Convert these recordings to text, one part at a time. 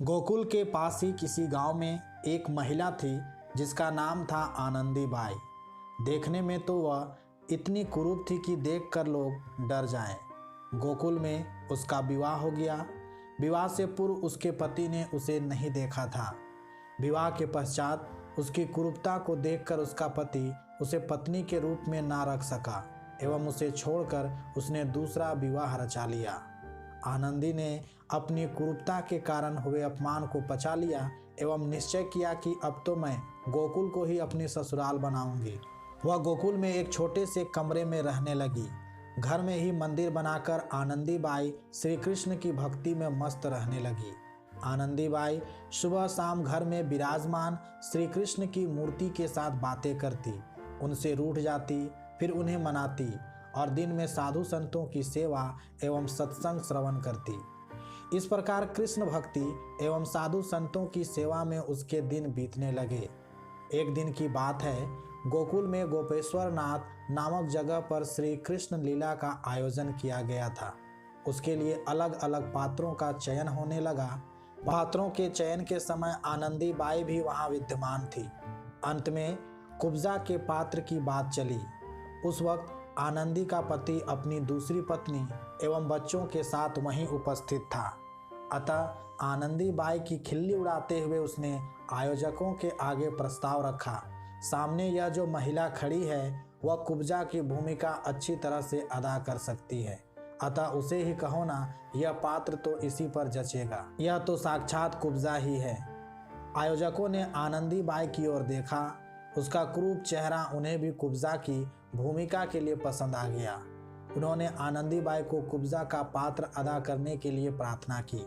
गोकुल के पास ही किसी गांव में एक महिला थी जिसका नाम था आनंदी बाई। देखने में तो वह इतनी कुरूप थी कि देखकर लोग डर जाएं। गोकुल में उसका विवाह हो गया। विवाह से पूर्व उसके पति ने उसे नहीं देखा था। विवाह के पश्चात उसकी कुरूपता को देखकर उसका पति उसे पत्नी के रूप में ना रख सका एवं उसे छोड़कर उसने दूसरा विवाह रचा लिया। आनंदी ने अपनी कुरूपता के कारण हुए अपमान को पचा लिया एवं निश्चय किया कि अब तो मैं गोकुल को ही अपनी ससुराल बनाऊंगी। वह गोकुल में एक छोटे से कमरे में रहने लगी। घर में ही मंदिर बनाकर आनंदी बाई श्री कृष्ण की भक्ति में मस्त रहने लगी। आनंदी बाई सुबह शाम घर में विराजमान श्री कृष्ण की मूर्ति के साथ बातें करती, उनसे रूठ जाती, फिर उन्हें मनाती और दिन में साधु संतों की सेवा एवं सत्संग श्रवण करती। इस प्रकार कृष्ण भक्ति एवं साधु संतों की सेवा में उसके दिन बीतने लगे। एक दिन की बात है, गोकुल में गोपेश्वर नाथ नामक जगह पर श्री कृष्ण लीला का आयोजन किया गया था। उसके लिए अलग अलग पात्रों का चयन होने लगा। पात्रों के चयन के समय आनंदी बाई भी वहां विद्यमान थी। अंत में कुब्जा के पात्र की बात चली। उस वक्त आनंदी का पति अपनी दूसरी पत्नी एवं बच्चों के साथ वहीं उपस्थित था। अतः आनंदी बाई की खिल्ली उड़ाते हुए उसने आयोजकों के आगे प्रस्ताव रखा। सामने यह जो महिला खड़ी है वह कुब्जा की भूमिका अच्छी तरह से अदा कर सकती है, अतः उसे ही कहो ना, यह पात्र तो इसी पर जचेगा, यह तो साक्षात कुब्जा ही है। आयोजकों ने आनंदी बाई की ओर देखा। उसका क्रूप चेहरा उन्हें भी कुब्जा की भूमिका के लिए पसंद आ गया। उन्होंने आनंदी बाई को कुब्जा का पात्र अदा करने के लिए प्रार्थना की।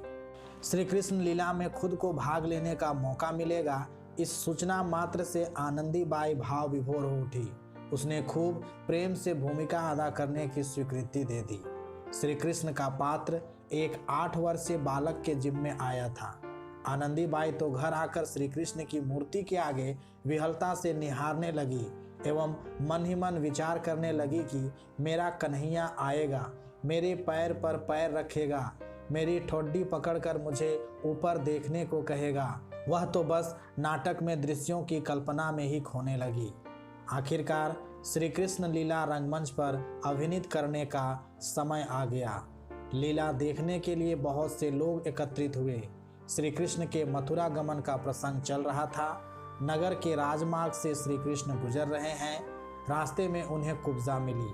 श्री कृष्ण लीला में खुद को भाग लेने का मौका मिलेगा, इस सूचना मात्र से आनंदी बाई भाव विभोर हो उठी। उसने खूब प्रेम से भूमिका अदा करने की स्वीकृति दे दी। श्री कृष्ण का पात्र एक 8 वर्षीय बालक के जिम्मे आया था। आनंदी बाई तो घर आकर श्री कृष्ण की मूर्ति के आगे विहलता से निहारने लगी एवं मन ही मन विचार करने लगी कि मेरा कन्हैया आएगा, मेरे पैर पर पैर रखेगा, मेरी ठोड्डी पकड़कर मुझे ऊपर देखने को कहेगा। वह तो बस नाटक में दृश्यों की कल्पना में ही खोने लगी। आखिरकार श्री कृष्ण लीला रंगमंच पर अभिनीत करने का समय आ गया। लीला देखने के लिए बहुत से लोग एकत्रित हुए। श्री कृष्ण के मथुरा गमन का प्रसंग चल रहा था। नगर के राजमार्ग से श्री कृष्ण गुजर रहे हैं। रास्ते में उन्हें कुब्जा मिली।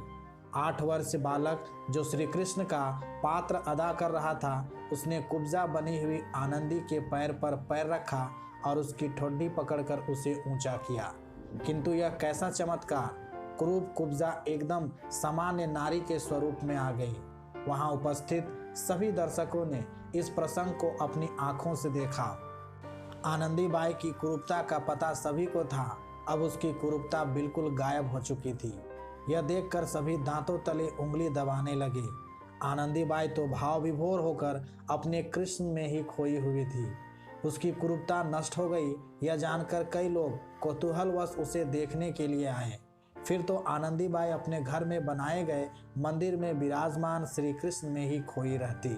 8 वर्ष बालक जो श्री कृष्ण का पात्र अदा कर रहा था, उसने कुब्जा बनी हुई आनंदी के पैर पर पैर रखा और उसकी ठोड्डी पकड़कर उसे ऊंचा किया। किंतु यह कैसा चमत्कार! क्रूप कुब्जा एकदम सामान्य नारी के स्वरूप में आ गई। वहां उपस्थित सभी दर्शकों ने इस प्रसंग को अपनी आंखों से देखा। आनंदी बाई की कुरूपता का पता सभी को था। अब उसकी कुरूपता बिल्कुल गायब हो चुकी थी। यह देखकर सभी दांतों तले उंगली दबाने लगे। आनंदी बाई तो भाव विभोर होकर अपने कृष्ण में ही खोई हुई थी। उसकी कुरूपता नष्ट हो गई, यह जानकर कई लोग कौतूहलवश उसे देखने के लिए आए। फिर तो आनंदी बाई अपने घर में बनाए गए मंदिर में विराजमान श्री कृष्ण में ही खोई रहती।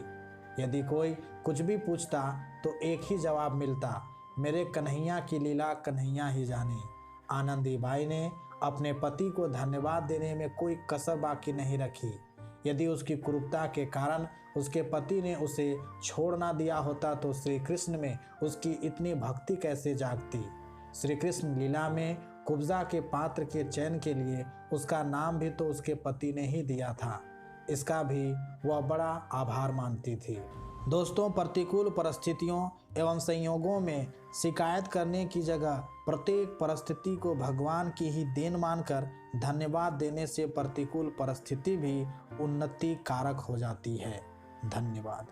यदि कोई कुछ भी पूछता तो एक ही जवाब मिलता, मेरे कन्हैया की लीला कन्हैया ही जाने। आनंदी बाई ने अपने पति को धन्यवाद देने में कोई कसर बाकी नहीं रखी। यदि उसकी कुरूपता के कारण उसके पति ने उसे छोड़ ना दिया होता तो श्री कृष्ण में उसकी इतनी भक्ति कैसे जागती। श्री कृष्ण लीला में कुब्जा के पात्र के चयन के लिए उसका नाम भी तो उसके पति ने ही दिया था। इसका भी वह बड़ा आभार मानती थी। दोस्तों, प्रतिकूल परिस्थितियों एवं संयोगों में शिकायत करने की जगह प्रत्येक परिस्थिति को भगवान की ही देन मानकर धन्यवाद देने से प्रतिकूल परिस्थिति भी उन्नति कारक हो जाती है। धन्यवाद।